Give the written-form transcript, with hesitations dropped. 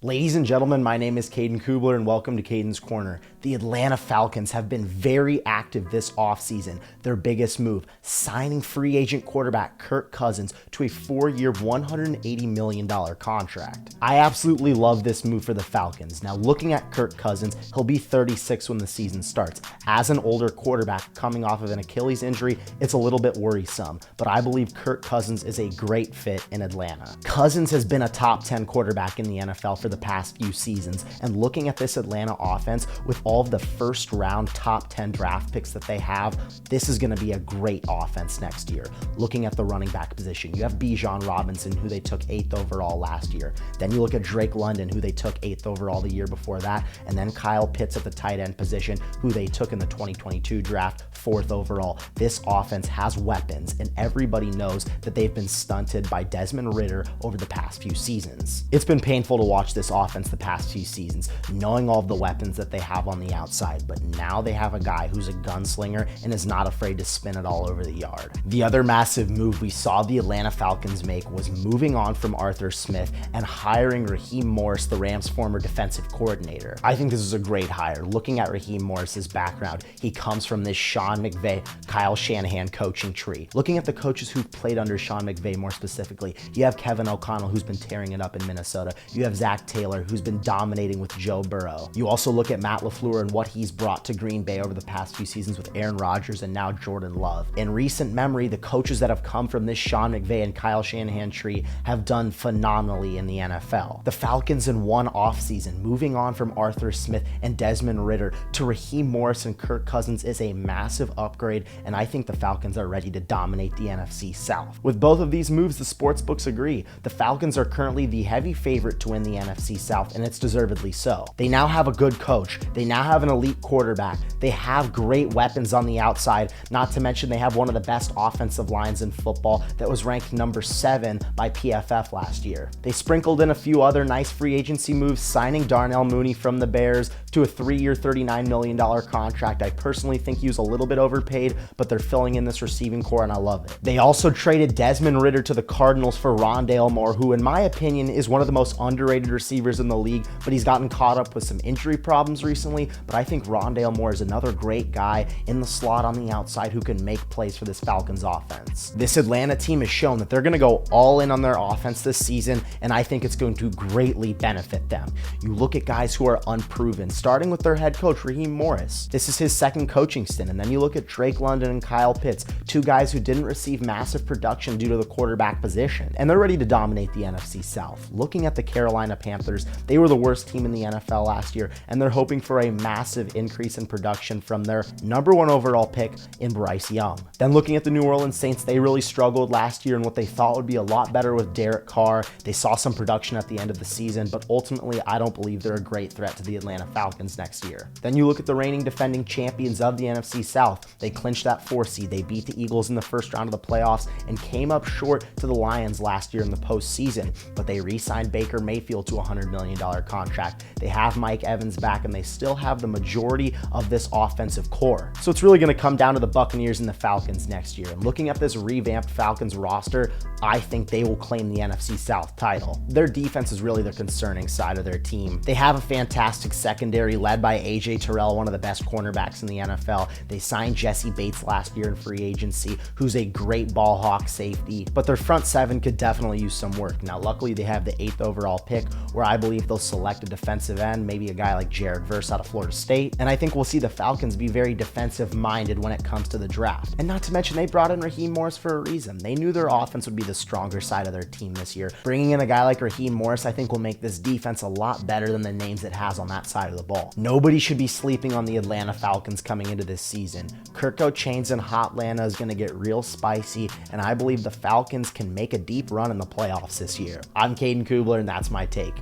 Ladies and gentlemen, my name is Caden Kubler and welcome to Caden's Corner. The Atlanta Falcons have been very active this offseason. Their biggest move, signing free agent quarterback Kirk Cousins to a 4-year, $180 million contract. I absolutely love this move for the Falcons. Now, looking at Kirk Cousins, he'll be 36 when the season starts. As an older quarterback coming off of an Achilles injury, it's a little bit worrisome, but I believe Kirk Cousins is a great fit in Atlanta. Cousins has been a top 10 quarterback in the NFL for the past few seasons, and looking at this Atlanta offense with all of the first round top 10 draft picks that they have, this is going to be a great offense next year. Looking at the running back position, you have Bijan Robinson, who they took 8th overall last year. Then you look at Drake London, who they took 8th overall the year before that, and then Kyle Pitts at the tight end position, who they took in the 2022 draft 4th overall. This offense has weapons, and everybody knows that they've been stunted by Desmond Ridder over the past few seasons. It's been painful to watch this offense the past few seasons, knowing all of the weapons that they have on the outside, but now they have a guy who's a gunslinger and is not afraid to spin it all over the yard. The other massive move we saw the Atlanta Falcons make was moving on from Arthur Smith and hiring Raheem Morris, the Rams' former defensive coordinator. I think this is a great hire. Looking at Raheem Morris's background, he comes from this Sean McVay, Kyle Shanahan coaching tree. Looking at the coaches who've played under Sean McVay more specifically, you have Kevin O'Connell, who's been tearing it up in Minnesota. You have Zach Taylor, who's been dominating with Joe Burrow. You also look at Matt LaFleur and what he's brought to Green Bay over the past few seasons with Aaron Rodgers and now Jordan Love. In recent memory, the coaches that have come from this Sean McVay and Kyle Shanahan tree have done phenomenally in the NFL. The Falcons in one offseason, moving on from Arthur Smith and Desmond Ridder to Raheem Morris and Kirk Cousins, is a massive upgrade, and I think the Falcons are ready to dominate the NFC South. With both of these moves, the sportsbooks agree. The Falcons are currently the heavy favorite to win the NFC South, and it's deservedly so. They now have a good coach. They now have an elite quarterback. They have great weapons on the outside, not to mention they have one of the best offensive lines in football that was ranked number 7 by PFF last year. They sprinkled in a few other nice free agency moves, signing Darnell Mooney from the Bears to a 3-year, $39 million contract. I personally think he was a little bit overpaid, but they're filling in this receiving core and I love it. They also traded Desmond Ridder to the Cardinals for Rondale Moore, who in my opinion is one of the most underrated receivers in the league, but he's gotten caught up with some injury problems recently. But I think Rondale Moore is another great guy in the slot on the outside who can make plays for this Falcons offense. This Atlanta team has shown that they're going to go all in on their offense this season, and I think it's going to greatly benefit them. You look at guys who are unproven, starting with their head coach, Raheem Morris. This is his second coaching stint, and then you look at Drake London and Kyle Pitts, two guys who didn't receive massive production due to the quarterback position, and they're ready to dominate the NFC South. Looking at the Carolina Panthers, they were the worst team in the NFL last year, and they're hoping for a massive increase in production from their number 1 overall pick in Bryce Young. Then looking at the New Orleans Saints, they really struggled last year in what they thought would be a lot better with Derek Carr. They saw some production at the end of the season, but ultimately I don't believe they're a great threat to the Atlanta Falcons next year. Then you look at the reigning defending champions of the NFC South. They clinched that 4 seed. They beat the Eagles in the first round of the playoffs and came up short to the Lions last year in the postseason, but they re-signed Baker Mayfield to a $100 million contract. They have Mike Evans back, and they still have the majority of this offensive core. So it's really going to come down to the Buccaneers and the Falcons next year. And looking at this revamped Falcons roster, I think they will claim the NFC South title. Their defense is really the concerning side of their team. They have a fantastic secondary led by AJ Terrell, one of the best cornerbacks in the NFL. They signed Jesse Bates last year in free agency, who's a great ball hawk safety, but their front 7 could definitely use some work. Now, luckily they have the 8th overall pick, where I believe they'll select a defensive end, maybe a guy like Jared Verse out of Florida State, and I think we'll see the Falcons be very defensive minded when it comes to the draft. And not to mention, they brought in Raheem Morris for a reason. They knew their offense would be the stronger side of their team this year. Bringing in a guy like Raheem Morris, I think, will make this defense a lot better than the names it has on that side of the ball. Nobody should be sleeping on the Atlanta Falcons coming into this season. Kirk Cousins and Hotlanta is going to get real spicy, and I believe the Falcons can make a deep run in the playoffs this year. I'm Caden Kubler, and that's my take.